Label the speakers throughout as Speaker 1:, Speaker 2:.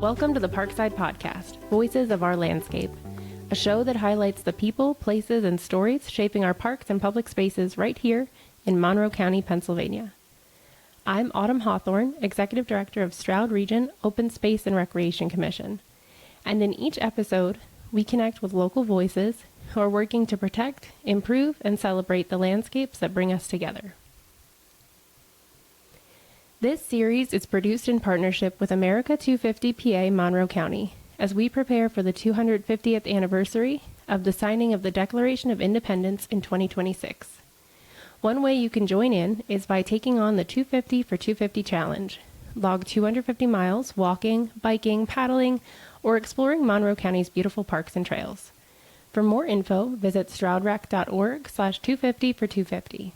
Speaker 1: Welcome to the Parkside Podcast, Voices of Our Landscape, a show that highlights the people, places, and stories shaping our parks and public spaces right here in Monroe County, Pennsylvania. I'm Autumn Hawthorne, Executive Director of Stroud Region Open Space and Recreation Commission, and in each episode, we connect with local voices who are working to protect, improve, and celebrate the landscapes that bring us together. This series is produced in partnership with America250PA Monroe County as we prepare for the 250th anniversary of the signing of the Declaration of Independence in 2026. One way you can join in is by taking on the 250 for 250 challenge. Log 250 miles walking, biking, paddling, or exploring Monroe County's beautiful parks and trails. For more info, visit stroudrec.org/250 for 250.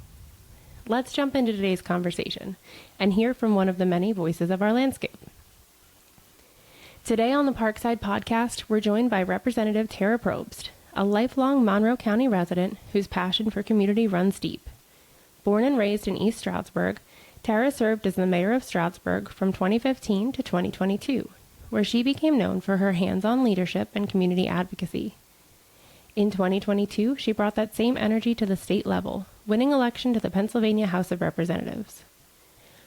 Speaker 1: Let's jump into today's conversation and hear from one of the many voices of our landscape. Today on the Parkside Podcast, we're joined by Representative Tarah Probst, a lifelong Monroe County resident whose passion for community runs deep. Born and raised in East Stroudsburg, Tarah served as the mayor of Stroudsburg from 2015 to 2022, where she became known for her hands-on leadership and community advocacy. In 2022, she brought that same energy to the state level, winning election to the Pennsylvania House of Representatives.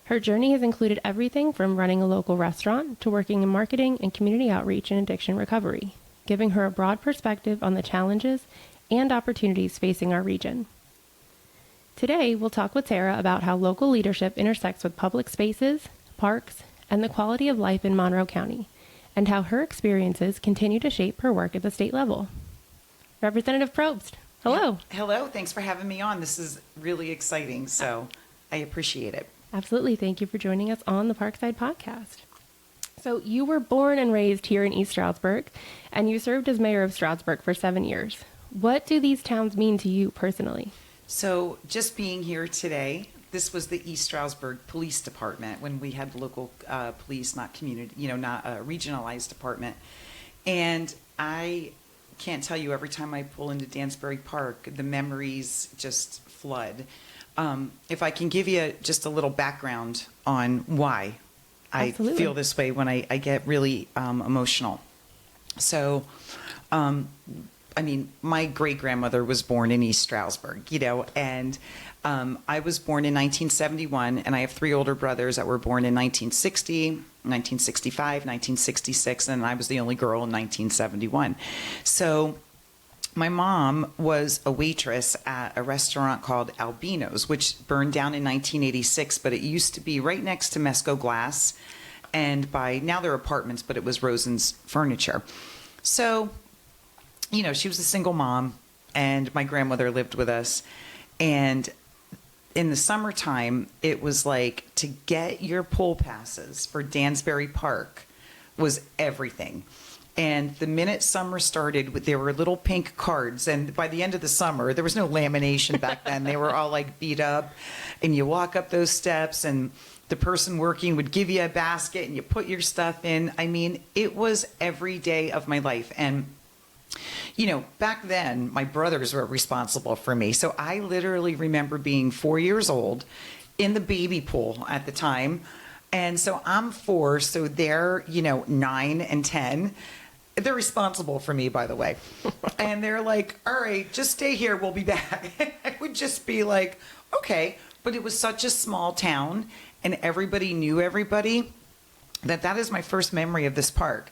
Speaker 1: Her journey has included everything from running a local restaurant to working in marketing and community outreach and addiction recovery, giving her a broad perspective on the challenges and opportunities facing our region. Today, we'll talk with Tarah about how local leadership intersects with public spaces, parks, and the quality of life in Monroe County, and how her experiences continue to shape her work at the state level. Representative Probst, hello.
Speaker 2: Hello, thanks for having me on. This is really exciting, so I appreciate it.
Speaker 1: Absolutely. Thank you for joining us on the Parkside Podcast. So you were born and raised here in East Stroudsburg, and you served as mayor of Stroudsburg for 7 years. What do these towns mean to you personally?
Speaker 2: So just being here today, this was the East Stroudsburg Police Department when we had local police, not community, not a regionalized department. And I can't tell you, every time I pull into Dansbury Park, the memories just flood. If I can give you just a little background on why I feel this way when I get really emotional. So, my great-grandmother was born in East Stroudsburg, and I was born in 1971, and I have 3 older brothers that were born in 1960, 1965, 1966, and I was the only girl in 1971. So my mom was a waitress at a restaurant called Albino's, which burned down in 1986, but it used to be right next to Mesco Glass, and now they're apartments, but it was Rosen's Furniture. So, she was a single mom, and my grandmother lived with us, and in the summertime, it was like to get your pool passes for Dansbury Park was everything. And the minute summer started, there were little pink cards. And by the end of the summer, there was no lamination back then. They were all like beat up. And you walk up those steps and the person working would give you a basket and you put your stuff in. I mean, it was every day of my life. And back then, my brothers were responsible for me. So I literally remember being 4 years old in the baby pool at the time. And so I'm 4, so they're, 9 and 10. They're responsible for me, by the way. And they're like, all right, just stay here. We'll be back. I would just be like, okay. But it was such a small town and everybody knew everybody that is my first memory of this park.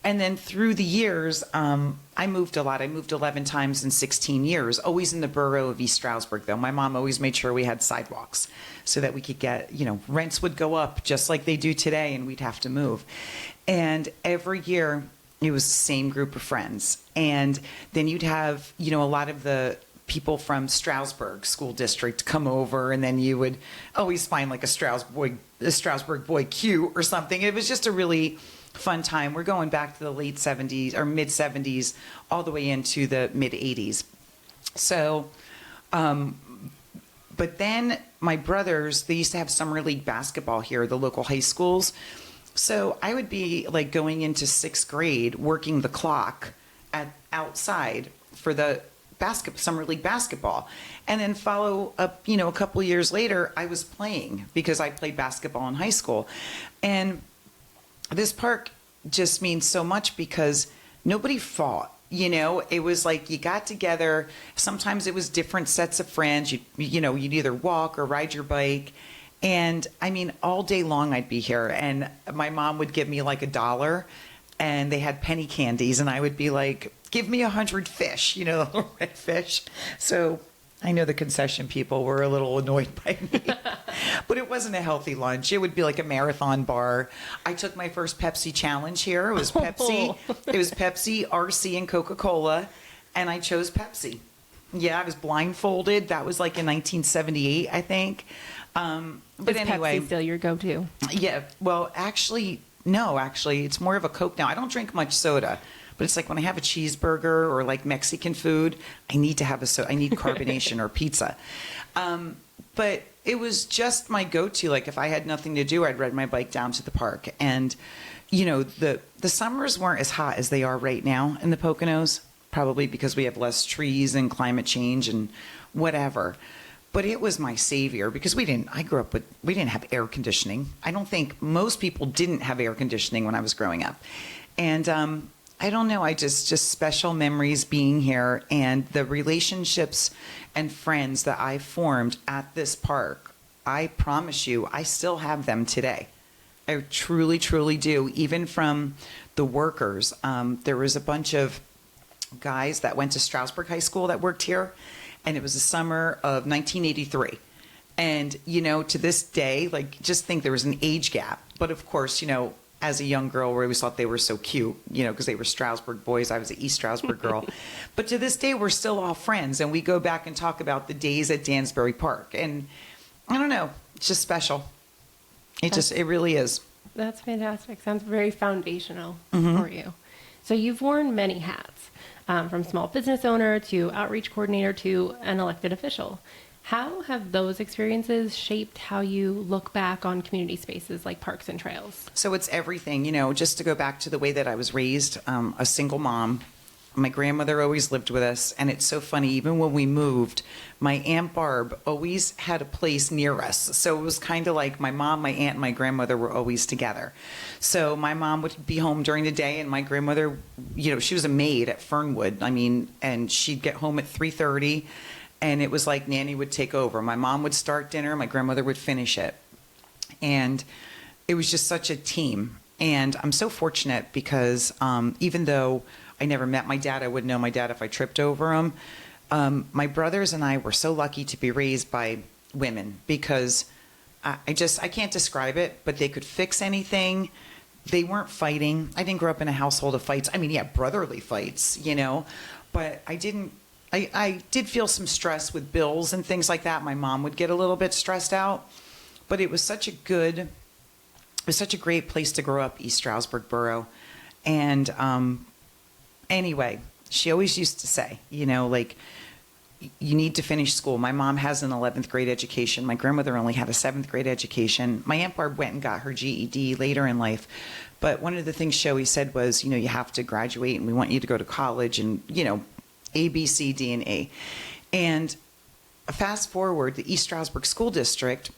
Speaker 2: And then through the years, I moved a lot. I moved 11 times in 16 years, always in the borough of East Stroudsburg, though. My mom always made sure we had sidewalks so that we could get, rents would go up just like they do today, and we'd have to move. And every year, it was the same group of friends. And then you'd have, a lot of the people from Stroudsburg School District come over, and then you would always find like a Stroudsburg boy cute or something. It was just a really fun time. We're going back to the late 70s or mid 70s all the way into the mid 80s. So, but then my brothers, they used to have summer league basketball here at the local high schools. So I would be like going into 6th grade, working the clock outside for the summer league basketball. And then follow up, a couple of years later, I was playing because I played basketball in high school. And this park just means so much because nobody fought. It was like you got together. Sometimes it was different sets of friends. You'd either walk or ride your bike. And I mean, all day long I'd be here. And my mom would give me like $1, and they had penny candies. And I would be like, give me 100 fish, the little red fish. So I know the concession people were a little annoyed by me. But it wasn't a healthy lunch. It would be like a marathon bar. I took my first Pepsi challenge here. It was Pepsi. It was Pepsi, RC, and Coca-Cola. And I chose Pepsi. Yeah, I was blindfolded. That was like in 1978, I think. But anyway.
Speaker 1: Pepsi still your go-to?
Speaker 2: Yeah. Well, no, it's more of a Coke now. I don't drink much soda. But it's like when I have a cheeseburger or like Mexican food, I need to have I need carbonation or pizza. But it was just my go-to. Like if I had nothing to do, I'd ride my bike down to the park. And, the summers weren't as hot as they are right now in the Poconos, probably because we have less trees and climate change and whatever. But it was my savior because we didn't have air conditioning. I don't think most people didn't have air conditioning when I was growing up. And, I don't know. I just special memories being here and the relationships and friends that I formed at this park. I promise you, I still have them today. I truly, truly do. Even from the workers. There was a bunch of guys that went to Stroudsburg High School that worked here, and it was the summer of 1983. And, to this day, like, just think there was an age gap. But of course, as a young girl, we always thought they were so cute, because they were Stroudsburg boys. I was an East Stroudsburg girl. But to this day, we're still all friends. And we go back and talk about the days at Dansbury Park. And I don't know. It's just special. It really is.
Speaker 1: That's fantastic. Sounds very foundational for you. So you've worn many hats, from small business owner to outreach coordinator to an elected official. How have those experiences shaped how you look back on community spaces like parks and trails?
Speaker 2: So it's everything, just to go back to the way that I was raised, a single mom. My grandmother always lived with us. And it's so funny, even when we moved, my Aunt Barb always had a place near us. So it was kind of like my mom, my aunt, and my grandmother were always together. So my mom would be home during the day, and my grandmother, she was a maid at Fernwood. And she'd get home at 3:30. And it was like Nanny would take over. My mom would start dinner. My grandmother would finish it. And it was just such a team. And I'm so fortunate because even though I never met my dad, I wouldn't know my dad if I tripped over him. My brothers and I were so lucky to be raised by women because I can't describe it, but they could fix anything. They weren't fighting. I didn't grow up in a household of fights. Brotherly fights, but I did feel some stress with bills and things like that. My mom would get a little bit stressed out, but it was such a great place to grow up, East Stroudsburg Borough. And anyway, she always used to say, you need to finish school. My mom has an 11th grade education. My grandmother only had a 7th grade education. My Aunt Barb went and got her GED later in life. But one of the things she always said was, you have to graduate and we want you to go to college and, A, B, C, D, and E. And fast forward, the East Stroudsburg School District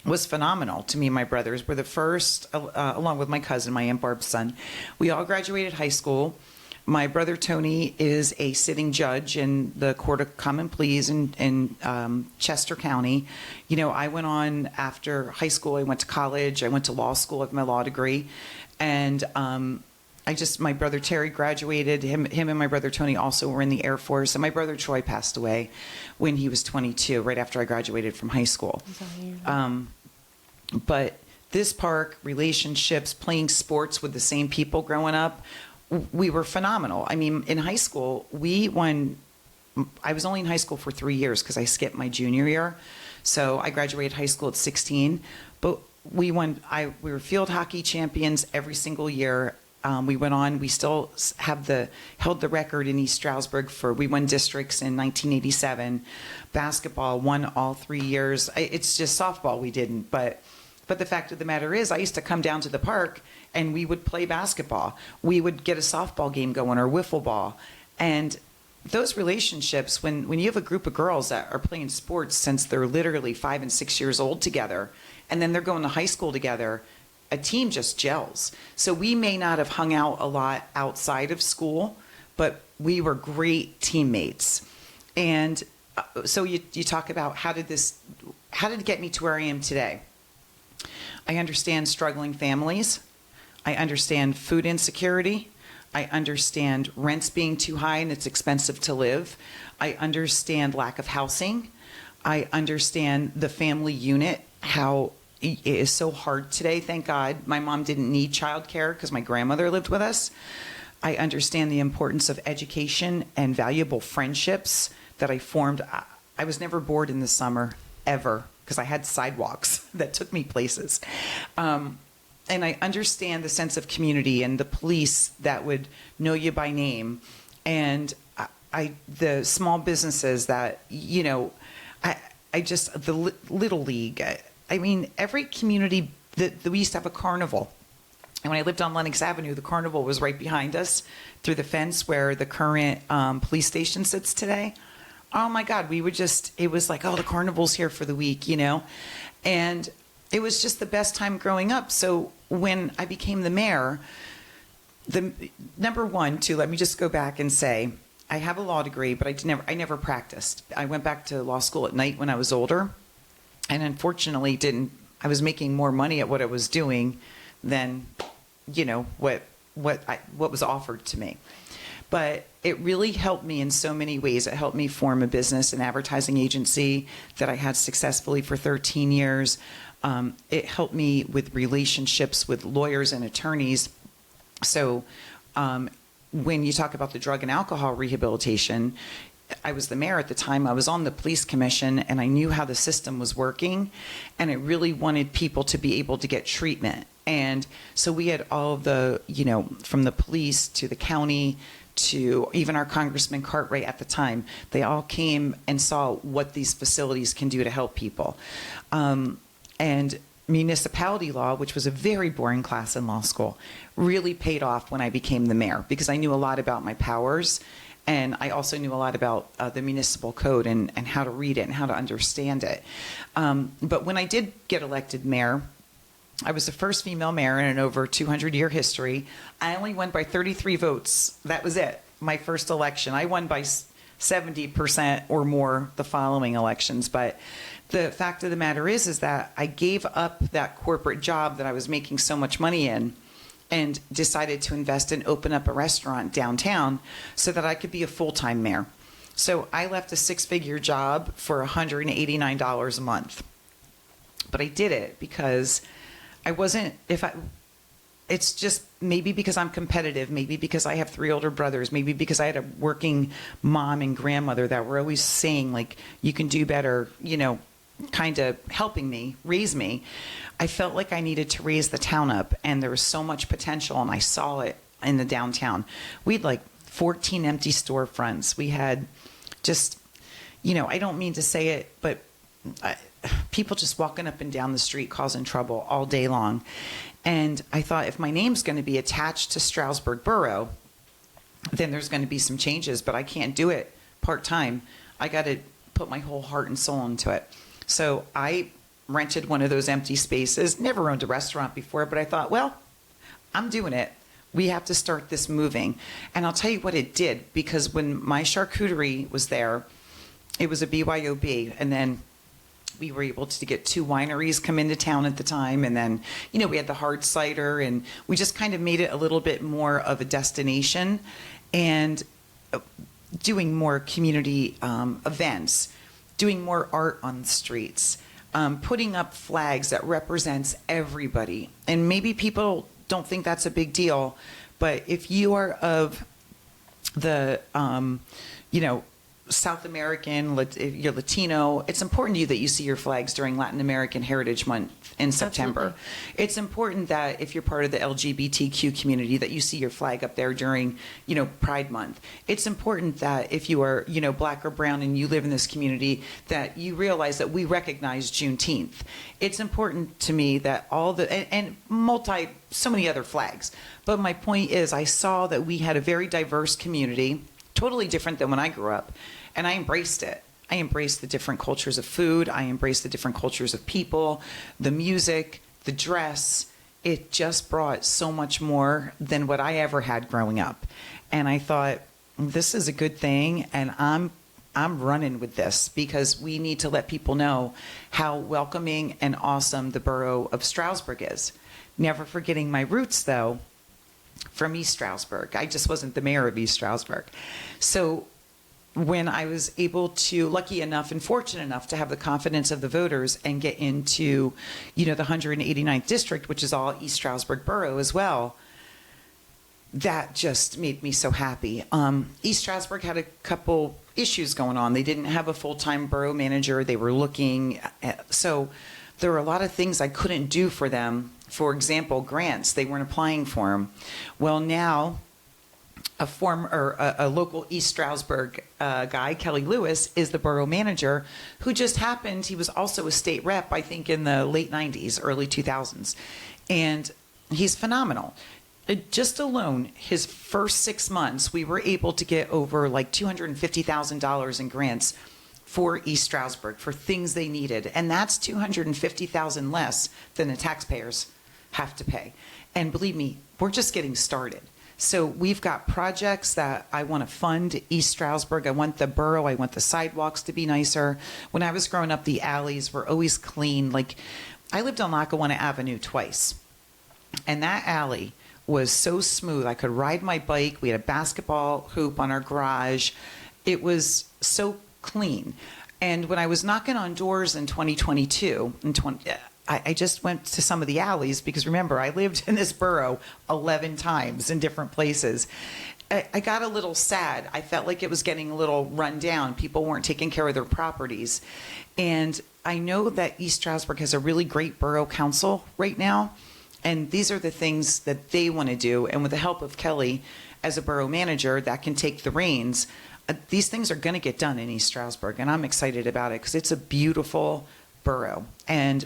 Speaker 2: was phenomenal to me and my brothers. We're the first, along with my cousin, my Aunt Barb's son. We all graduated high school. My brother Tony is a sitting judge in the Court of Common Pleas in Chester County. I went on after high school. I went to college. I went to law school. I have my law degree. And my brother Terry graduated. Him and my brother Tony also were in the Air Force. And my brother Troy passed away when he was 22, right after I graduated from high school. But this park, relationships, playing sports with the same people growing up, we were phenomenal. In high school, we won. I was only in high school for 3 years because I skipped my junior year. So I graduated high school at 16. But we won. We were field hockey champions every single year. We went on. We still held the record in East Stroudsburg we won districts in 1987. Basketball won all 3 years. It's just softball we didn't. But the fact of the matter is, I used to come down to the park and we would play basketball. We would get a softball game going or wiffle ball. And those relationships, when you have a group of girls that are playing sports since they're literally 5 and 6 years old together, and then they're going to high school together, a team just gels. So we may not have hung out a lot outside of school, but we were great teammates. And so you talk about how did it get me to where I am today? I understand struggling families. I understand food insecurity. I understand rents being too high and it's expensive to live. I understand lack of housing. I understand the family unit, how it is so hard today. Thank God my mom didn't need childcare because my grandmother lived with us. I understand the importance of education and valuable friendships that I formed. I was never bored in the summer, ever, because I had sidewalks that took me places. And I understand the sense of community and the police that would know you by name. And the small businesses that, the Little League. I mean, every community that we used to have a carnival. And when I lived on Lenox Avenue, the carnival was right behind us through the fence where the current police station sits today. Oh my God, it was like, oh, the carnival's here for the week, And it was just the best time growing up. So when I became the mayor, the number one, too, let me just go back and say, I have a law degree, but I never practiced. I went back to law school at night when I was older, and unfortunately I was making more money at what I was doing than, what was offered to me. But it really helped me in so many ways. It helped me form a business, an advertising agency that I had successfully for 13 years. It helped me with relationships with lawyers and attorneys. So when you talk about the drug and alcohol rehabilitation, I was the mayor at the time. I was on the police commission, and I knew how the system was working, and I really wanted people to be able to get treatment. And so we had all of the, from the police to the county to even our Congressman Cartwright at the time, they all came and saw what these facilities can do to help people. And municipality law, which was a very boring class in law school, really paid off when I became the mayor because I knew a lot about my powers, and I also knew a lot about the municipal code and how to read it and how to understand it. But when I did get elected mayor, I was the first female mayor in an over 200-year history. I only won by 33 votes. That was it, my first election. I won by 70% or more the following elections. But the fact of the matter is that I gave up that corporate job that I was making so much money in and decided to invest and open up a restaurant downtown so that I could be a full-time mayor. So I left a 6-figure job for $189 a month. But I did it because I wasn't, it's just maybe because I'm competitive, maybe because I have 3 older brothers, maybe because I had a working mom and grandmother that were always saying, like, you can do better, kind of helping me, raise me. I felt like I needed to raise the town up, and there was so much potential, and I saw it in the downtown. We had like 14 empty storefronts. We had just, I don't mean to say it, but people just walking up and down the street causing trouble all day long. And I thought, if my name's going to be attached to Stroudsburg Borough, then there's going to be some changes, but I can't do it part-time. I got to put my whole heart and soul into it. So I rented one of those empty spaces, never owned a restaurant before, but I thought, well, I'm doing it. We have to start this moving. And I'll tell you what it did, because when my charcuterie was there, it was a BYOB, and then we were able to get 2 wineries come into town at the time. And then, we had the hard cider, and we just kind of made it a little bit more of a destination and doing more community events, doing more art on the streets, putting up flags that represents everybody. And maybe people don't think that's a big deal, but if you are of the, South American, you're Latino, it's important to you that you see your flags during Latin American Heritage Month in September. Absolutely. It's important that if you're part of the LGBTQ community, that you see your flag up there during, Pride Month. It's important that if you are, Black or brown and you live in this community, that you realize that we recognize Juneteenth. It's important to me that all the, and so many other flags. But my point is, I saw that we had a very diverse community, totally different than when I grew up. And I embraced it. I embraced the different cultures of food. I embraced the different cultures of people, the music, the dress. It just brought so much more than what I ever had growing up. And I thought, this is a good thing, and I'm running with this, because we need to let people know how welcoming and awesome the borough of Stroudsburg is. Never forgetting my roots, though, from East Stroudsburg. I just wasn't the mayor of East Stroudsburg. So when I was lucky enough and fortunate enough to have the confidence of the voters and get into, the 189th district, which is all East Stroudsburg borough as well, that just made me so happy. East Stroudsburg had a couple issues going on. They didn't have a full-time borough manager. They were looking so there were a lot of things I couldn't do for them. For example, grants, they weren't applying for them. Well, now a local East Stroudsburg guy, Kelly Lewis, is the borough manager, who just happened, he was also a state rep, I think in the late 90s, early 2000s. And he's phenomenal. Just alone, his first 6 months, we were able to get over like $250,000 in grants for East Stroudsburg for things they needed. And that's $250,000 less than the taxpayers have to pay. And believe me, we're just getting started. So we've got projects that I want to fund East Stroudsburg. I want the borough, I want the sidewalks to be nicer. When I was growing up, the alleys were always clean. Like, I lived on Lackawanna Avenue twice, and that alley was so smooth. I could ride my bike. We had a basketball hoop on our garage. It was so clean. And when I was knocking on doors in 2022, I just went to some of the alleys, because remember, I lived in this borough 11 times in different places. I got a little sad. I felt like it was getting a little run down. People weren't taking care of their properties. And I know that East Stroudsburg has a really great borough council right now. And these are the things that they want to do. And with the help of Kelly as a borough manager that can take the reins, these things are going to get done in East Stroudsburg. And I'm excited about it, because it's a beautiful borough. And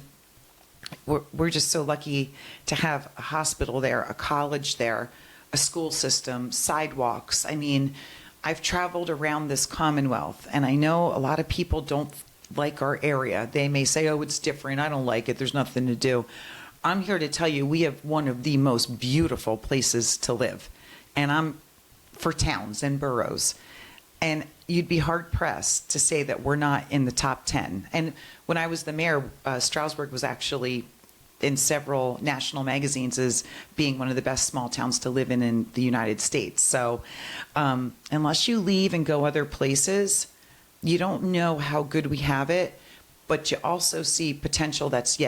Speaker 2: we're just so lucky to have a hospital there, a college there, a school system, sidewalks. I mean, I've traveled around this Commonwealth, and I know a lot of people don't like our area. They may say, oh, it's different. I don't like it. There's nothing to do. I'm here to tell you, we have one of the most beautiful places to live. And I'm for towns and boroughs. And you'd be hard-pressed to say that we're not in the top 10. And when I was the mayor, Stroudsburg was actually in several national magazines as being one of the best small towns to live in the United States. So unless you leave and go other places, you don't know how good we have it, but you also see potential that's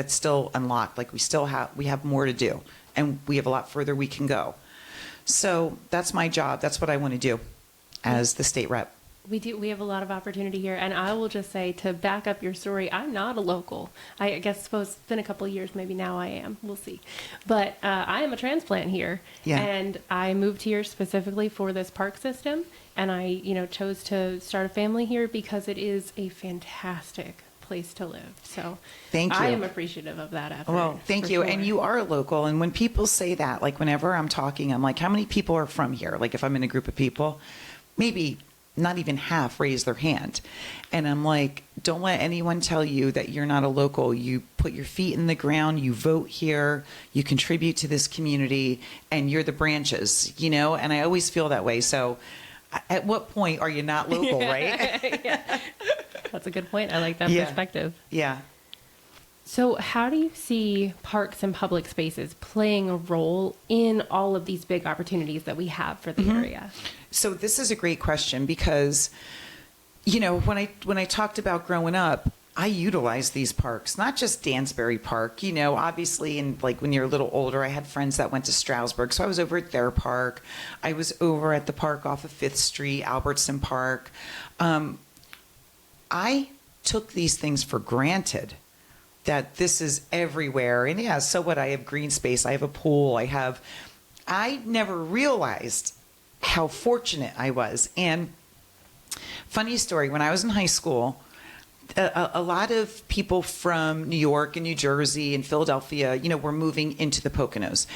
Speaker 2: still unlocked. Like we have more to do, and we have a lot further we can go. So that's my job. That's what I want to do as the state rep.
Speaker 1: We do. We have a lot of opportunity here. And I will just say, to back up your story, I'm not a local. Suppose it's been a couple of years. Maybe now I am. We'll see. But I am a transplant here. Yeah. And I moved here specifically for this park system. And I, chose to start a family here because it is a fantastic place to live. So
Speaker 2: thank you.
Speaker 1: I am appreciative of that effort.
Speaker 2: Well, thank you. Sure. And you are a local. And when people say that, like whenever I'm talking, I'm like, how many people are from here? Like if I'm in a group of people, maybe not even half raise their hand. And I'm like, don't let anyone tell you that you're not a local. You put your feet in the ground, you vote here, you contribute to this community, and you're the branches, and I always feel that way. So at what point are you not local, right?
Speaker 1: Yeah. That's a good point. I like that perspective.
Speaker 2: Yeah.
Speaker 1: So how do you see parks and public spaces playing a role in all of these big opportunities that we have for the area?
Speaker 2: So this is a great question because, when I talked about growing up, I utilized these parks, not just Dansbury Park, obviously, and like when you're a little older, I had friends that went to Stroudsburg. So I was over at their park. I was over at the park off of 5th Street, Albertson Park. I took these things for granted, that this is everywhere. And yeah, so what? I have green space. I have a pool. I never realized how fortunate I was. And funny story, when I was in high school, a lot of people from New York and New Jersey and Philadelphia, were moving into the Poconos.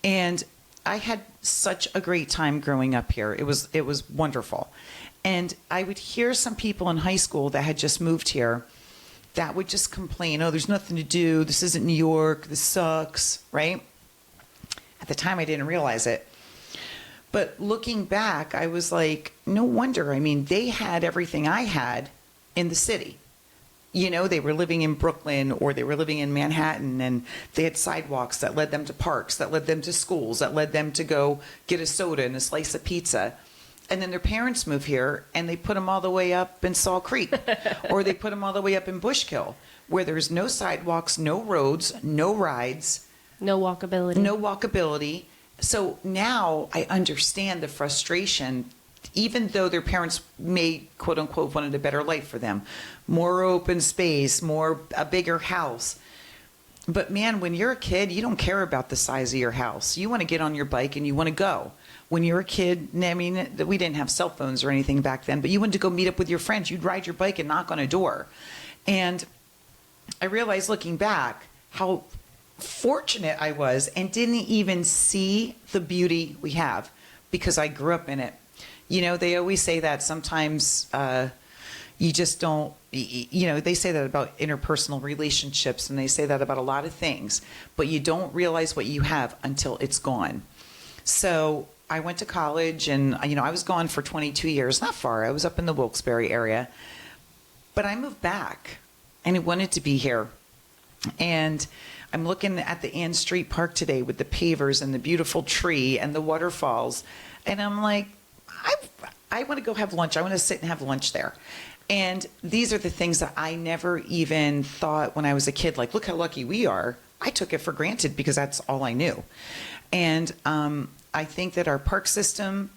Speaker 2: And I had such a great time growing up here. It was wonderful. And I would hear some people in high school that had just moved here that would just complain, oh, there's nothing to do. This isn't New York. This sucks, right? At the time, I didn't realize it. But looking back, I was like, no wonder. I mean, they had everything I had in the city. You know, they were living in Brooklyn or they were living in Manhattan, and they had sidewalks that led them to parks, that led them to schools, that led them to go get a soda and a slice of pizza. And then their parents move here and they put them all the way up in Saw Creek or they put them all the way up in Bushkill, where there's no sidewalks, no roads, no rides.
Speaker 1: No walkability.
Speaker 2: No walkability. So now I understand the frustration, even though their parents may, quote unquote, wanted a better life for them. More open space, a bigger house. But man, when you're a kid, you don't care about the size of your house. You want to get on your bike and you want to go. When you're a kid, I mean, we didn't have cell phones or anything back then, but you wanted to go meet up with your friends. You'd ride your bike and knock on a door. And I realized looking back how fortunate I was and didn't even see the beauty we have because I grew up in it. You know, they always say that sometimes you just don't, you know, they say that about interpersonal relationships and they say that about a lot of things, but you don't realize what you have until it's gone. So I went to college and, you know, I was gone for 22 years, not far. I was up in the Wilkes-Barre area, but I moved back and I wanted to be here. And I'm looking at the Ann Street Park today with the pavers and the beautiful tree and the waterfalls. And I'm like, I want to go have lunch. I want to sit and have lunch there. And these are the things that I never even thought when I was a kid, like, look how lucky we are. I took it for granted because that's all I knew. And I think that our park system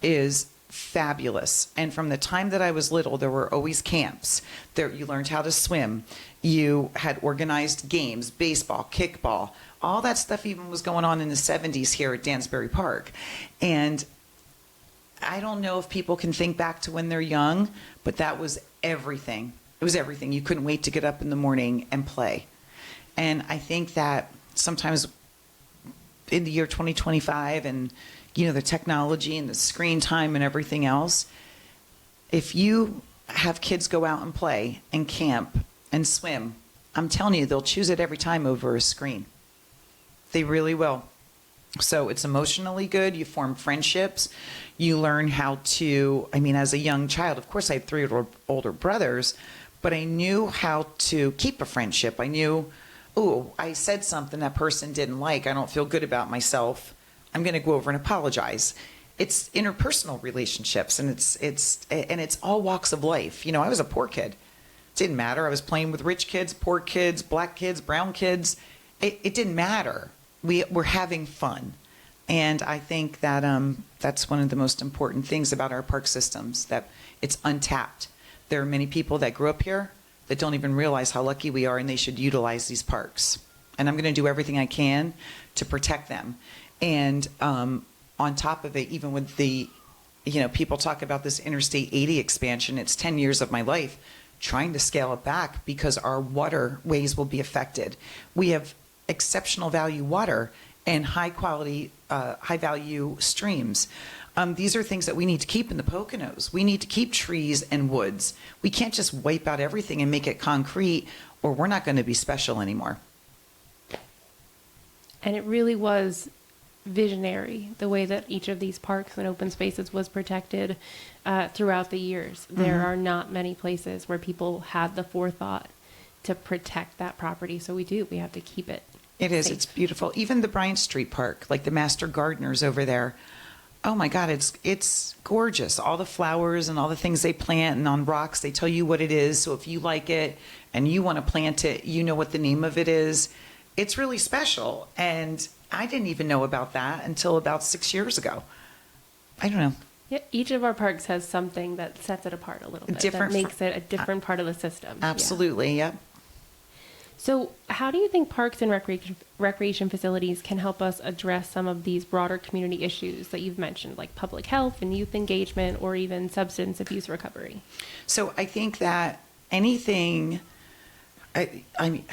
Speaker 2: is fabulous. And from the time that I was little, there were always camps. There, you learned how to swim. You had organized games, baseball, kickball. All that stuff even was going on in the 70s here at Dansbury Park. And I don't know if people can think back to when they're young, but that was everything. It was everything. You couldn't wait to get up in the morning and play. And I think that sometimes in the year 2025 and, you know, the technology and the screen time and everything else, if you have kids go out and play and camp and swim, I'm telling you, they'll choose it every time over a screen. They really will. So it's emotionally good. You form friendships. You learn how to, I mean, as a young child, of course I had 3 older brothers, but I knew how to keep a friendship. I knew, oh, I said something that person didn't like. I don't feel good about myself. I'm going to go over and apologize. It's interpersonal relationships, and it's all walks of life. You know, I was a poor kid. It didn't matter. I was playing with rich kids, poor kids, black kids, brown kids. It didn't matter. We were having fun. And I think that that's one of the most important things about our park systems, that it's untapped. There are many people that grew up here that don't even realize how lucky we are, and they should utilize these parks. And I'm going to do everything I can to protect them. And on top of it, even with the, you know, people talk about this Interstate 80 expansion, it's 10 years of my life trying to scale it back because our waterways will be affected. We have exceptional value water and high quality, high value streams. These are things that we need to keep in the Poconos. We need to keep trees and woods. We can't just wipe out everything and make it concrete, or we're not going to be special anymore.
Speaker 1: And it really was visionary, the way that each of these parks and open spaces was protected throughout the years. There are not many places where people had the forethought to protect that property. So we have to keep it.
Speaker 2: It is.
Speaker 1: safe.
Speaker 2: It's beautiful. Even the Bryant Street Park, like the Master Gardeners over there. Oh my God, it's gorgeous. All the flowers and all the things they plant, and on rocks, they tell you what it is. So if you like it and you want to plant it, you know what the name of it is. It's really special. And I didn't even know about that until about 6 years ago. I don't know.
Speaker 1: Yeah, each of our parks has something that sets it apart a little bit,
Speaker 2: Different
Speaker 1: that makes it a different part of the system.
Speaker 2: Absolutely,
Speaker 1: Yeah.
Speaker 2: yep.
Speaker 1: So how do you think parks and recreation facilities can help us address some of these broader community issues that you've mentioned, like public health and youth engagement, or even substance abuse recovery?
Speaker 2: So I think that anything, I mean,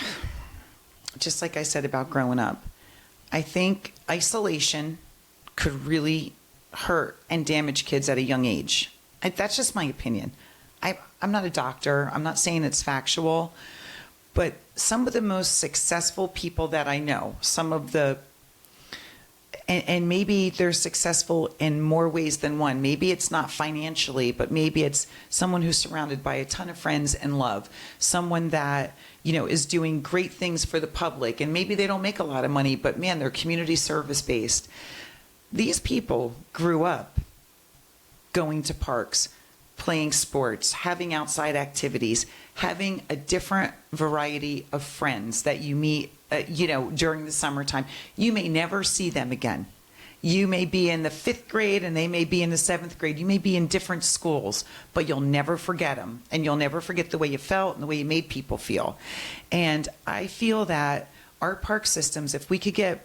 Speaker 2: just like I said about growing up, I think isolation could really hurt and damage kids at a young age. That's just my opinion. I'm not a doctor. I'm not saying it's factual, but some of the most successful people that I know, and maybe they're successful in more ways than one. Maybe it's not financially, but maybe it's someone who's surrounded by a ton of friends and love, someone that, is doing great things for the public, and maybe they don't make a lot of money, but man, they're community service based. These people grew up going to parks, playing sports, having outside activities, having a different variety of friends that you meet, during the summertime. You may never see them again. You may be in the 5th grade and they may be in the 7th grade. You may be in different schools, but you'll never forget them. And you'll never forget the way you felt and the way you made people feel. And I feel that our park systems, if we could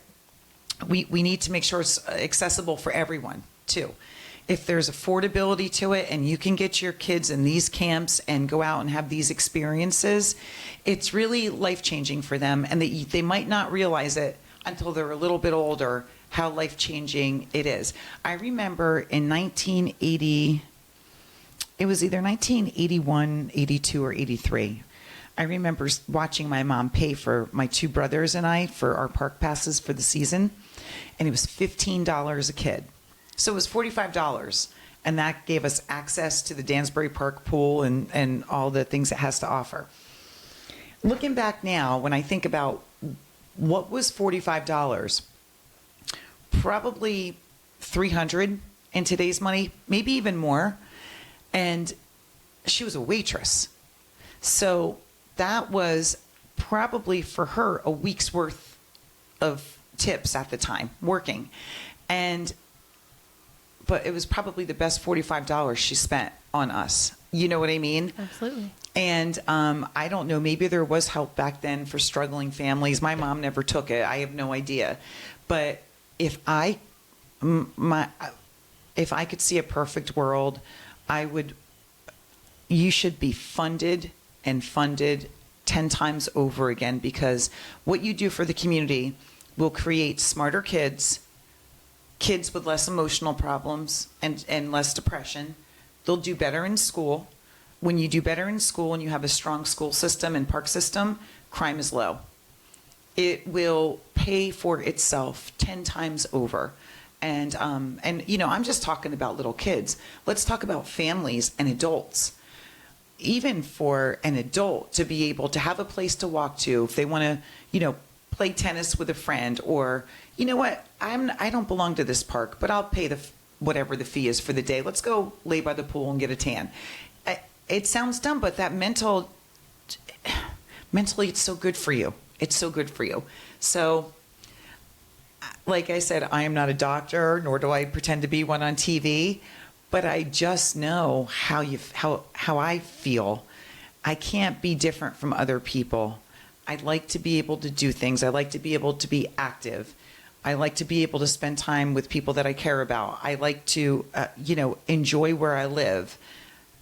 Speaker 2: we need to make sure it's accessible for everyone too. If there's affordability to it and you can get your kids in these camps and go out and have these experiences, it's really life-changing for them. And they might not realize it until they're a little bit older, how life-changing it is. I remember in 1980, it was either 1981, 82, or 83. I remember watching my mom pay for my 2 brothers and I for our park passes for the season, and it was $15 a kid. So it was $45, and that gave us access to the Dansbury Park pool and all the things it has to offer. Looking back now, when I think about what was $45, probably $300 in today's money, maybe even more. And she was a waitress. So that was probably for her a week's worth of tips at the time working. But it was probably the best $45 she spent on us. You know what I mean?
Speaker 1: Absolutely.
Speaker 2: And I don't know, maybe there was help back then for struggling families. My mom never took it. I have no idea. But if I could see a perfect world, you should be funded and funded 10 times over again, because what you do for the community will create smarter kids with less emotional problems and less depression. They'll do better in school. When you do better in school and you have a strong school system and park system, crime is low. It will pay for itself 10 times over. And I'm just talking about little kids. Let's talk about families and adults. Even for an adult to be able to have a place to walk to, if they want to, play tennis with a friend, or, you know what, I don't belong to this park, but I'll pay whatever the fee is for the day. Let's go lay by the pool and get a tan. It sounds dumb, but that mentally, it's so good for you. It's so good for you. So, like I said, I am not a doctor, nor do I pretend to be one on TV, but I just know how I feel. I can't be different from other people. I like to be able to do things. I like to be able to be active. I like to be able to spend time with people that I care about. I like to, enjoy where I live.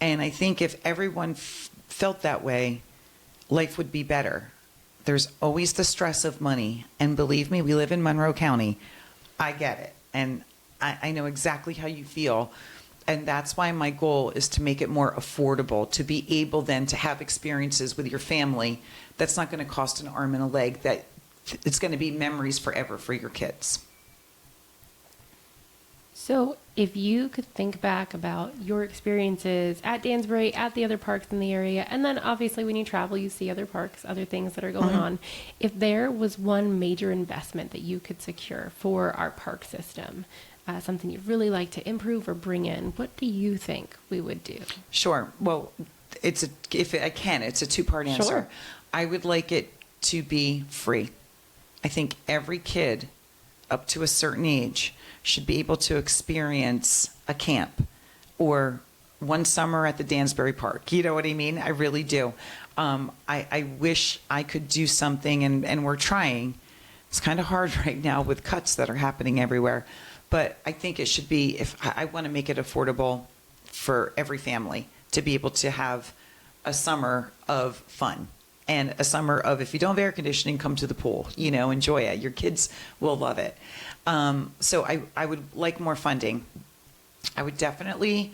Speaker 2: And I think if everyone felt that way, life would be better. There's always the stress of money. And believe me, we live in Monroe County. I get it. And I know exactly how you feel. And that's why my goal is to make it more affordable, to be able then to have experiences with your family that's not going to cost an arm and a leg, that it's going to be memories forever for your kids.
Speaker 1: So if you could think back about your experiences at Dansbury, at the other parks in the area, and then obviously when you travel, you see other parks, other things that are going on. If there was one major investment that you could secure for our park system, something you'd really like to improve or bring in, what do you think we would do? Sure.
Speaker 2: Well, it's a 2-part answer.
Speaker 1: Sure.
Speaker 2: I would like it to be free. I think every kid up to a certain age should be able to experience a camp or one summer at the Dansbury Park. You know what I mean? I really do. I wish I could do something, and we're trying. It's kind of hard right now with cuts that are happening everywhere. But I think it should be, if I want to make it affordable for every family to be able to have a summer of fun and a summer of, if you don't have air conditioning, come to the pool, enjoy it. Your kids will love it. So I would like more funding. I would definitely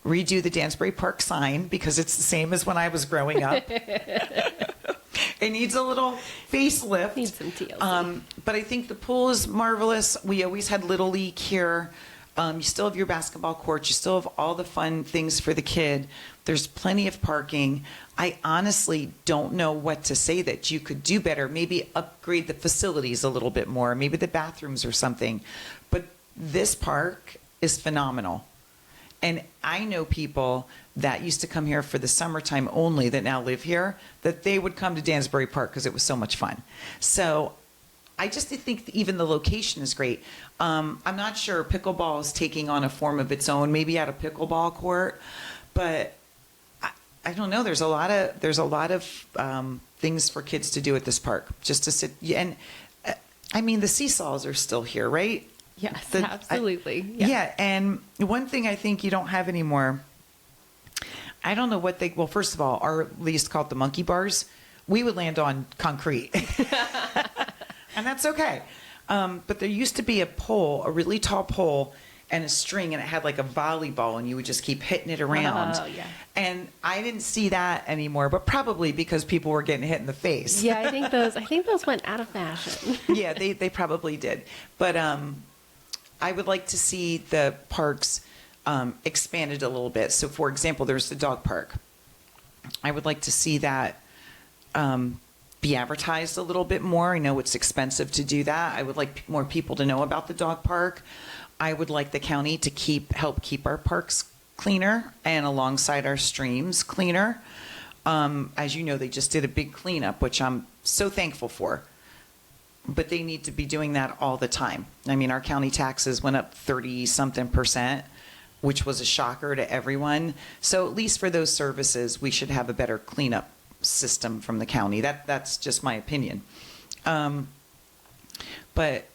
Speaker 2: redo the Dansbury Park sign because it's the same as when I was growing up. It needs a little facelift.
Speaker 1: Needs some TLC.
Speaker 2: But I think the pool is marvelous. We always had Little League here. You still have your basketball court. You still have all the fun things for the kid. There's plenty of parking. I honestly don't know what to say that you could do better. Maybe upgrade the facilities a little bit more. Maybe the bathrooms or something. But this park is phenomenal. And I know people that used to come here for the summertime only that now live here, that they would come to Dansbury Park because it was so much fun. So I just think even the location is great. I'm not sure pickleball is taking on a form of its own, maybe at a pickleball court, but I don't know. There's a lot of things for kids to do at this park, just to sit. And I mean, the seesaws are still here, right?
Speaker 1: Yes, absolutely.
Speaker 2: Yeah, and one thing I think you don't have anymore, I don't know what well, first of all, our least called the monkey bars. We would land on concrete. And that's okay. But there used to be a pole, a really tall pole, and a string, and it had like a volleyball, and you would just keep hitting it around.
Speaker 1: Oh, yeah.
Speaker 2: And I didn't see that anymore, but probably because people were getting hit in the face.
Speaker 1: Yeah, I think those went out of fashion.
Speaker 2: Yeah, they probably did. But I would like to see the parks expanded a little bit. So, for example, there's the dog park. I would like to see that be advertised a little bit more. I know it's expensive to do that. I would like more people to know about the dog park. I would like the county to help keep our parks cleaner and alongside our streams cleaner. As you know, they just did a big cleanup, which I'm so thankful for. But they need to be doing that all the time. I mean, our county taxes went up 30-something%, which was a shocker to everyone. So at least for those services, we should have a better cleanup system from the county. That's just my opinion. But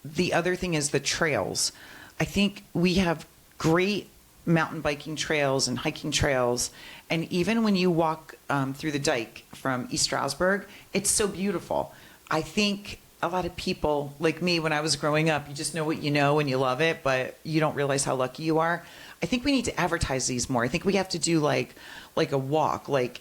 Speaker 2: the other thing is the trails. I think we have great mountain biking trails and hiking trails. And even when you walk through the dike from East Stroudsburg, it's so beautiful. I think a lot of people, like me, when I was growing up, you just know what you know and you love it, but you don't realize how lucky you are. I think we need to advertise these more. I think we have to do like a walk, like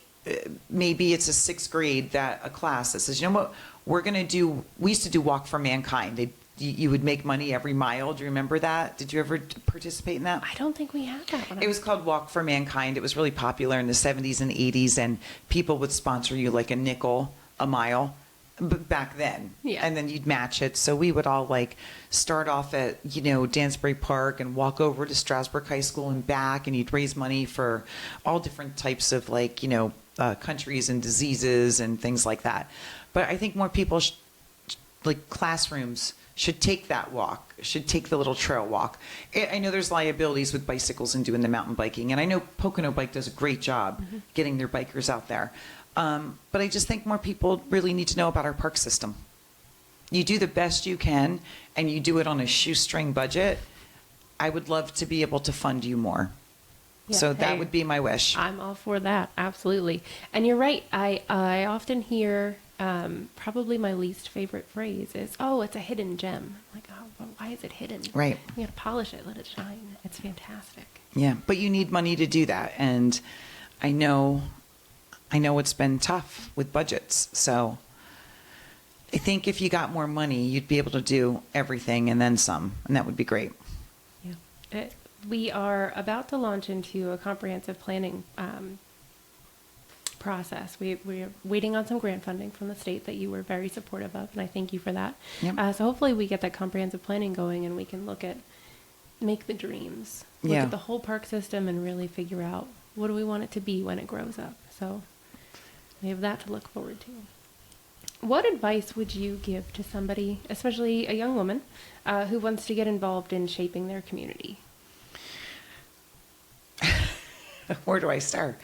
Speaker 2: maybe it's a 6th grade a class that says, you know what, we're going to do, we used to do Walk for Mankind. You would make money every mile. Do you remember that? Did you ever participate in that?
Speaker 1: I don't think we had that one.
Speaker 2: It was called Walk for Mankind. It was really popular in the 70s and 80s, and people would sponsor you like a nickel a mile. But back then,
Speaker 1: yeah.
Speaker 2: And then you'd match it. So we would all like start off at, Dansbury Park and walk over to Stroudsburg High School and back, and you'd raise money for all different types of countries and diseases and things like that. But I think more people, like classrooms, should take that walk, should take the little trail walk. I know there's liabilities with bicycles and doing the mountain biking, and I know Pocono Bike does a great job getting their bikers out there. But I just think more people really need to know about our park system. You do the best you can, and you do it on a shoestring budget. I would love to be able to fund you more. Yeah, so that would be my wish.
Speaker 1: I'm all for that, absolutely. And you're right. I often hear probably my least favorite phrase is, "Oh, it's a hidden gem." I'm like, oh, well, why is it hidden?
Speaker 2: Right.
Speaker 1: You got to polish it, let it shine. It's fantastic.
Speaker 2: Yeah, but you need money to do that, and I know it's been tough with budgets. So I think if you got more money, you'd be able to do everything and then some, and that would be great.
Speaker 1: Yeah. We are about to launch into a comprehensive planning process. We're waiting on some grant funding from the state that you were very supportive of, and I thank you for that.
Speaker 2: Yep.
Speaker 1: So hopefully we get that comprehensive planning going, and we can make the dreams, look at the whole park system, and really figure out what do we want it to be when it grows up. So we have that to look forward to. What advice would you give to somebody, especially a young woman, who wants to get involved in shaping their community?
Speaker 2: Where do I start?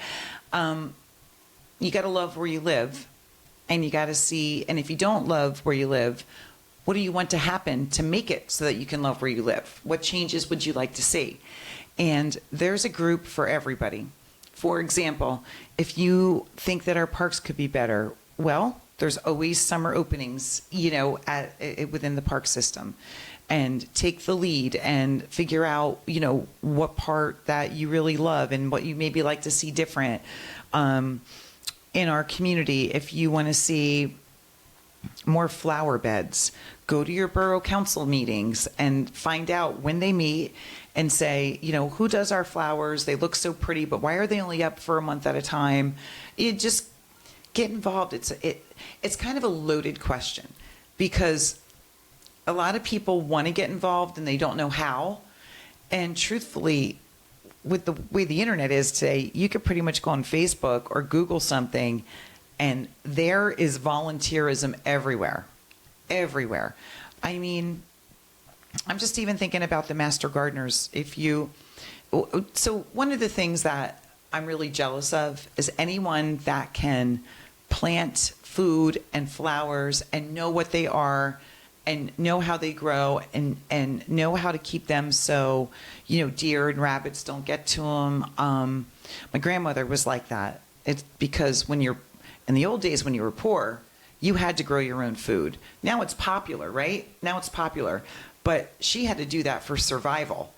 Speaker 2: You got to love where you live, and you got to see, and if you don't love where you live, what do you want to happen to make it so that you can love where you live? What changes would you like to see? And there's a group for everybody. For example, if you think that our parks could be better, Well, there's always summer openings, within the park system. And take the lead and figure out, what part that you really love and what you maybe like to see different. In our community, if you want to see more flower beds, go to your borough council meetings and find out when they meet and say, who does our flowers? They look so pretty, but why are they only up for a month at a time? You just get involved. It's kind of a loaded question because a lot of people want to get involved and they don't know how. And truthfully, with the way the internet is today, you could pretty much go on Facebook or Google something and there is volunteerism everywhere. Everywhere. I mean, I'm just even thinking about the master gardeners. So one of the things that I'm really jealous of is anyone that can plant food and flowers and know what they are and know how they grow and know how to keep them so, deer and rabbits don't get to them. My grandmother was like that. It's because in the old days when you were poor, you had to grow your own food. Now it's popular, right? Now it's popular. But she had to do that for survival.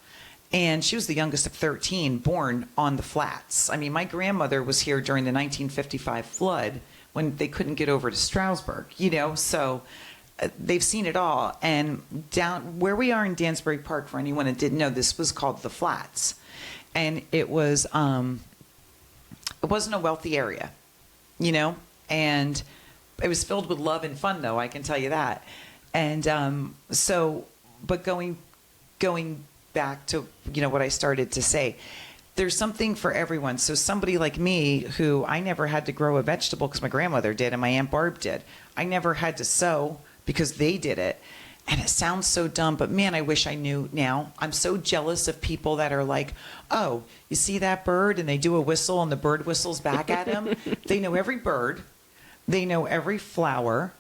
Speaker 2: And she was the youngest of 13 born on the flats. I mean, my grandmother was here during the 1955 flood when they couldn't get over to Stroudsburg, so they've seen it all. And down where we are in Dansbury Park, for anyone that didn't know, this was called the Flats. And it wasn't a wealthy area, and it was filled with love and fun, though, I can tell you that. And but going back to, what I started to say, there's something for everyone. So somebody like me, who I never had to grow a vegetable because my grandmother did and my Aunt Barb did. I never had to sow because they did it. And it sounds so dumb, but man, I wish I knew now. I'm so jealous of people that are like, oh, you see that bird? And they do a whistle and the bird whistles back at them. They know every bird. They know every flower.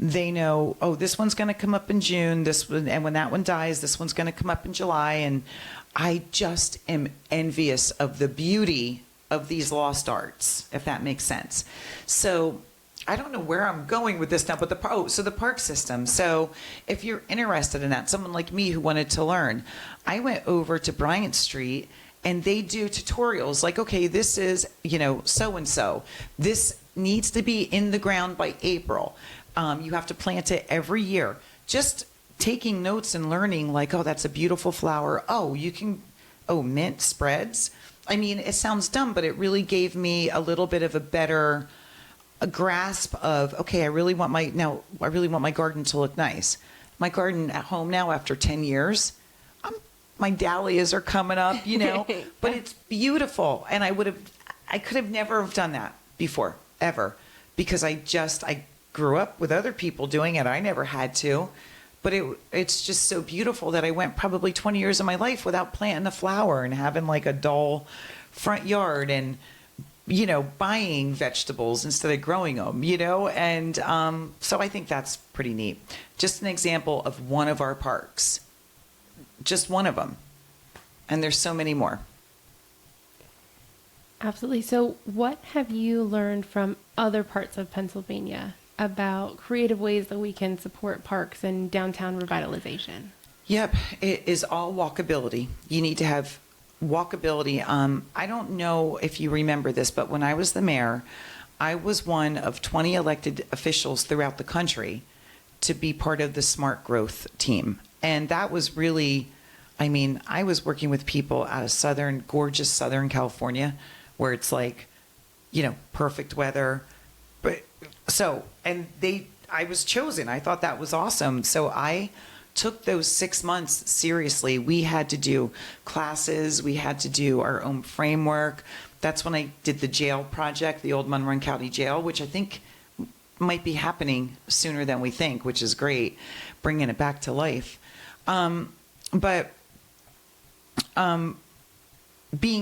Speaker 2: They know, oh, this one's going to come up in June. This one, and when that one dies, this one's going to come up in July. And I just am envious of the beauty of these lost arts, if that makes sense. So I don't know where I'm going with this now, but the park system. So if you're interested in that, someone like me who wanted to learn, I went over to Bryant Street and they do tutorials like, okay, this is, so-and-so. This needs to be in the ground by April. You have to plant it every year. Just taking notes and learning like, oh, that's a beautiful flower. Oh, mint spreads. I mean, it sounds dumb, but it really gave me a little bit of a grasp of, okay, I really want my garden to look nice. My garden at home now after 10 years, my dahlias are coming up, but it's beautiful. And I could have never have done that before, ever, because I grew up with other people doing it. I never had to, but it's just so beautiful that I went probably 20 years of my life without planting a flower and having like a dull front yard and, buying vegetables instead of growing them, and so I think that's pretty neat. Just an example of one of our parks, just one of them. And there's so many more.
Speaker 1: Absolutely. So what have you learned from other parts of Pennsylvania about creative ways that we can support parks and downtown revitalization?
Speaker 2: Yep. It is all walkability. You need to have walkability. I don't know if you remember this, but when I was the mayor, I was one of 20 elected officials throughout the country to be part of the smart growth team. And that was really, I was working with people out of gorgeous Southern California, where it's like, perfect weather. I was chosen. I thought that was awesome. So I took those 6 months seriously. We had to do classes. We had to do our own framework. That's when I did the jail project, the old Monroe County Jail, which I think might be happening sooner than we think, which is great, bringing it back to life. Being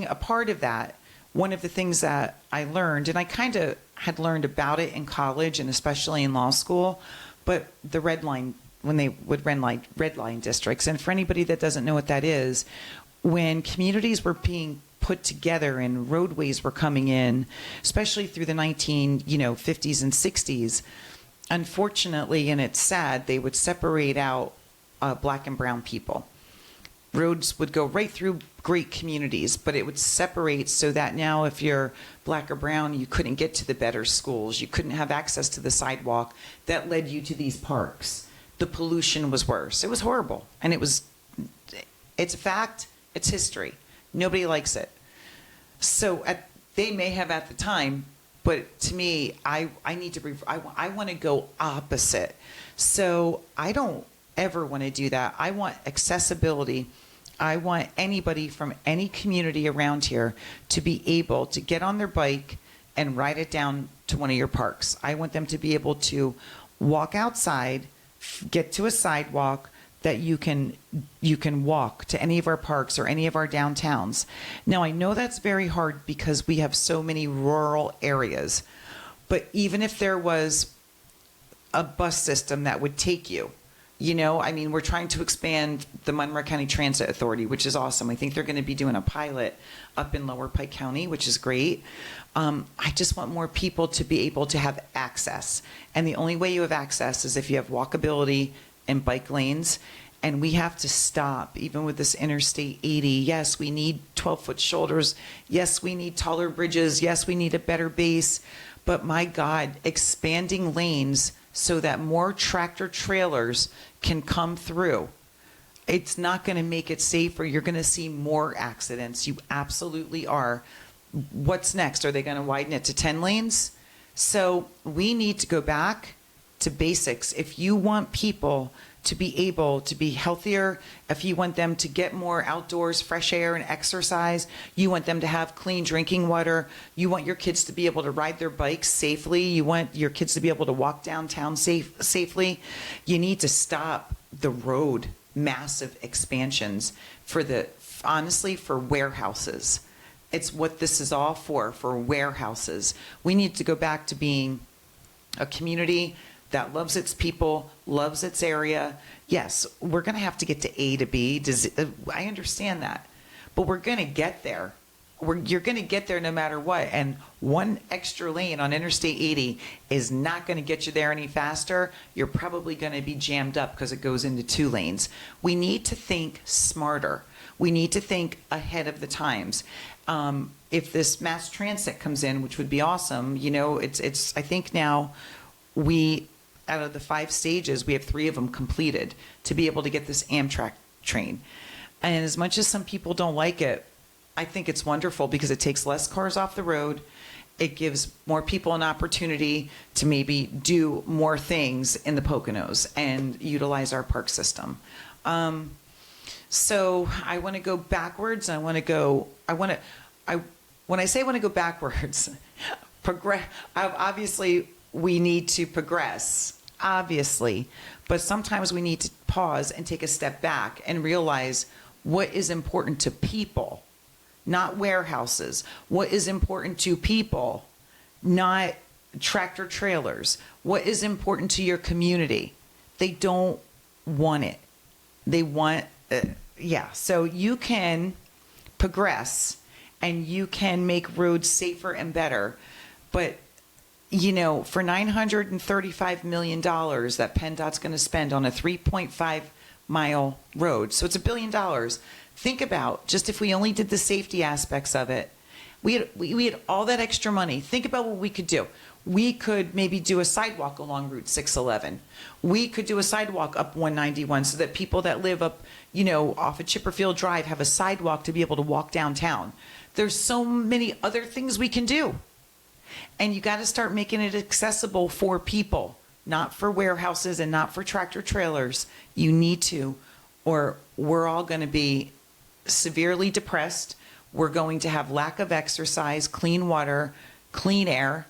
Speaker 2: a part of that, one of the things that I learned, and I kind of had learned about it in college and especially in law school, but the red line, when they would red line districts. And for anybody that doesn't know what that is, when communities were being put together and roadways were coming in, especially through the 50s and 60s. Unfortunately, and it's sad, they would separate out black and brown people. Roads would go right through great communities, but it would separate so that now if you're black or brown, you couldn't get to the better schools. You couldn't have access to the sidewalk that led you to these parks. The pollution was worse. It was horrible. And it's a fact. It's history. Nobody likes it. So they may have at the time, but to me, I want to go opposite. So I don't ever want to do that. I want accessibility. I want anybody from any community around here to be able to get on their bike and ride it down to one of your parks. I want them to be able to walk outside, get to a sidewalk that you can walk to any of our parks or any of our downtowns. Now, I know that's very hard because we have so many rural areas, but even if there was a bus system that would take you, we're trying to expand the Monroe County Transit Authority, which is awesome. I think they're going to be doing a pilot up in Lower Pike County, which is great. I just want more people to be able to have access. And the only way you have access is if you have walkability and bike lanes. And we have to stop, even with this Interstate 80. Yes, we need 12-foot shoulders. Yes, we need taller bridges. Yes, we need a better base. But my God, expanding lanes so that more tractor trailers can come through. It's not going to make it safer. You're going to see more accidents. You absolutely are. What's next? Are they going to widen it to 10 lanes? So we need to go back to basics. If you want people to be able to be healthier, if you want them to get more outdoors, fresh air and exercise, you want them to have clean drinking water, you want your kids to be able to ride their bikes safely, you want your kids to be able to walk downtown safely, you need to stop the road massive expansions for warehouses. It's what this is all for warehouses. We need to go back to being a community that loves its people, loves its area. Yes, we're going to have to get to A to B. I understand that. But we're going to get there. You're going to get there no matter what. And one extra lane on Interstate 80 is not going to get you there any faster. You're probably going to be jammed up because it goes into 2 lanes. We need to think smarter. We need to think ahead of the times. If this mass transit comes in, which would be awesome, it's I think now out of the 5 stages, we have 3 of them completed to be able to get this Amtrak train. And as much as some people don't like it, I think it's wonderful because it takes less cars off the road. It gives more people an opportunity to maybe do more things in the Poconos and utilize our park system. So I want to go backwards. When I say I want to go backwards, obviously we need to progress. Obviously, but sometimes we need to pause and take a step back and realize what is important to people, not warehouses. What is important to people, not tractor trailers. What is important to your community? They don't want it. They want, So you can progress and you can make roads safer and better, but for $935 million that PennDOT's going to spend on a 3.5 mile road, so it's $1 billion. Think about just if we only did the safety aspects of it. We had all that extra money. Think about what we could do. We could maybe do a sidewalk along Route 611. We could do a sidewalk up 191 so that people that live up, off of Chipperfield Drive have a sidewalk to be able to walk downtown. There's so many other things we can do. And you got to start making it accessible for people, not for warehouses and not for tractor trailers. You need to, or we're all going to be severely depressed. We're going to have lack of exercise, clean water, clean air,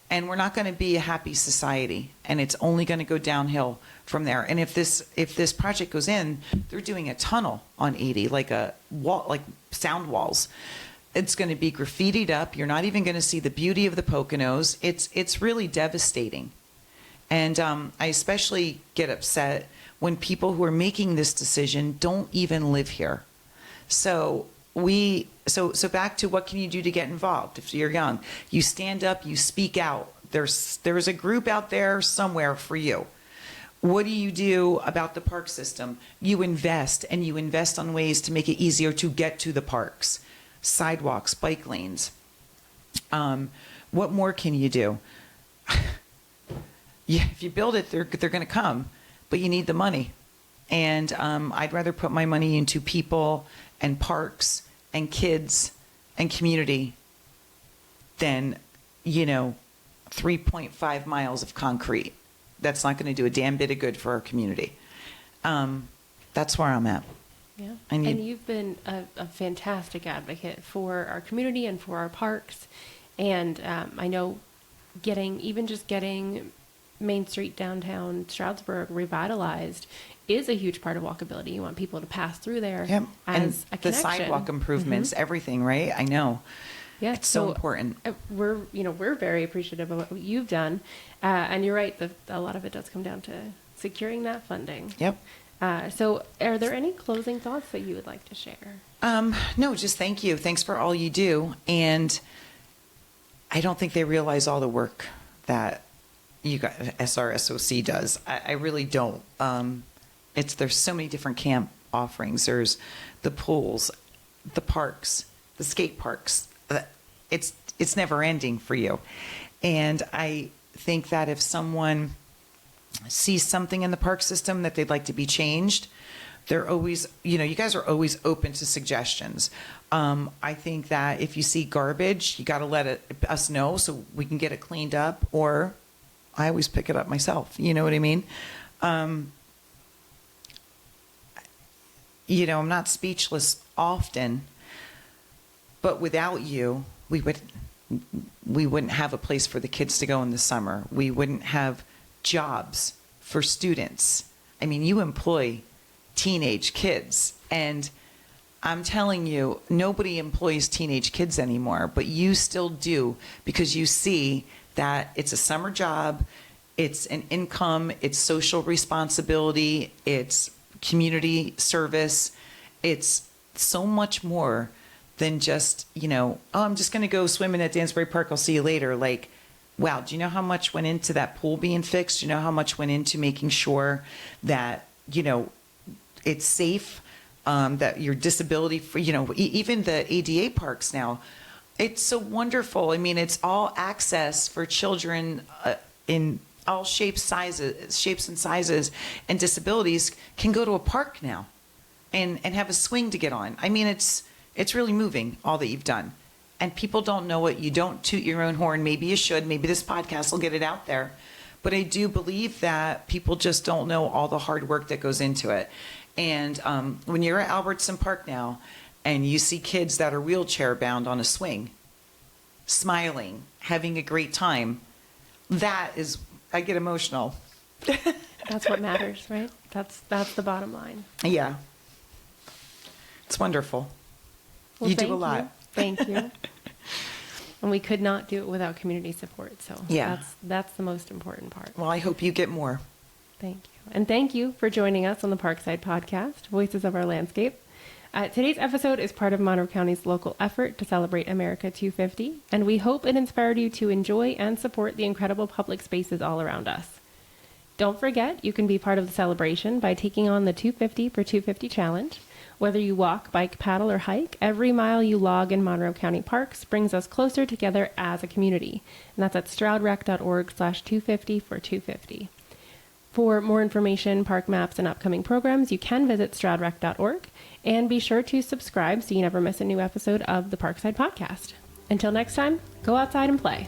Speaker 2: and we're not going to be a happy society. And it's only going to go downhill from there. And if this project goes in, they're doing a tunnel on 80, like a wall, like sound walls. It's going to be graffitied up. You're not even going to see the beauty of the Poconos. It's really devastating. And I especially get upset when people who are making this decision don't even live here. So so back to what can you do to get involved if you're young? You stand up, you speak out. There's a group out there somewhere for you. What do you do about the park system? You invest, and you invest on ways to make it easier to get to the parks. Sidewalks, bike lanes. What more can you do? Yeah, if you build it, they're going to come, but you need the money. And I'd rather put my money into people and parks and kids and community than, 3.5 miles of concrete. That's not going to do a damn bit of good for our community. That's where I'm at.
Speaker 1: Yeah. And you've been a fantastic advocate for our community and for our parks. And I know getting Main Street downtown Stroudsburg revitalized is a huge part of walkability. You want people to pass through there
Speaker 2: Yep.
Speaker 1: as
Speaker 2: and
Speaker 1: a connection.
Speaker 2: The sidewalk improvements, everything, right? I know.
Speaker 1: Yeah,
Speaker 2: it's so important.
Speaker 1: We're very appreciative of what you've done, and you're right. A lot of it does come down to securing that funding.
Speaker 2: Yep.
Speaker 1: So, are there any closing thoughts that you would like to share?
Speaker 2: No, just thank you. Thanks for all you do, and I don't think they realize all the work that you got SRSOC does. I really don't. There's so many different camp offerings. There's the pools, the parks, the skate parks. It's never ending for you. And I think that if someone sees something in the park system that they'd like to be changed, they're always, you guys are always open to suggestions. I think that if you see garbage, you got to let us know so we can get it cleaned up, or I always pick it up myself. You know what I mean? I'm not speechless often, but without you, we wouldn't have a place for the kids to go in the summer. We wouldn't have jobs for students. I mean, you employ teenage kids, and I'm telling you, nobody employs teenage kids anymore, but you still do, because you see that it's a summer job, it's an income, it's social responsibility, it's community service, it's so much more than just, I'm just going to go swimming at Dansbury Park, I'll see you later. Like, wow, do you know how much went into that pool being fixed? Do you know how much went into making sure that, it's safe, that your disability free, even the ADA parks now, it's so wonderful. I mean, it's all access for children in all shapes and sizes and disabilities can go to a park now and have a swing to get on. I mean, it's really moving, all that you've done. And people don't know it. You don't toot your own horn. Maybe you should. Maybe this podcast will get it out there. But I do believe that people just don't know all the hard work that goes into it. And when you're at Albertson Park now and you see kids that are wheelchair bound on a swing, smiling, having a great time, I get emotional.
Speaker 1: That's what matters, right? That's the bottom line.
Speaker 2: Yeah. It's wonderful.
Speaker 1: Well,
Speaker 2: you do a lot.
Speaker 1: Thank you. And we could not do it without community support. So
Speaker 2: yeah,
Speaker 1: that's the most important part.
Speaker 2: Well, I hope you get more.
Speaker 1: Thank you. And thank you for joining us on the Parkside Podcast, Voices of Our Landscape. Today's episode is part of Monroe County's local effort to celebrate America 250, and we hope it inspired you to enjoy and support the incredible public spaces all around us. Don't forget, you can be part of the celebration by taking on the 250 for 250 challenge. Whether you walk, bike, paddle, or hike, every mile you log in Monroe County parks brings us closer together as a community. And that's at stroudrec.org/250 for 250. For more information, park maps, and upcoming programs, you can visit stroudrec.org. And be sure to subscribe so you never miss a new episode of the Parkside Podcast. Until next time, go outside and play.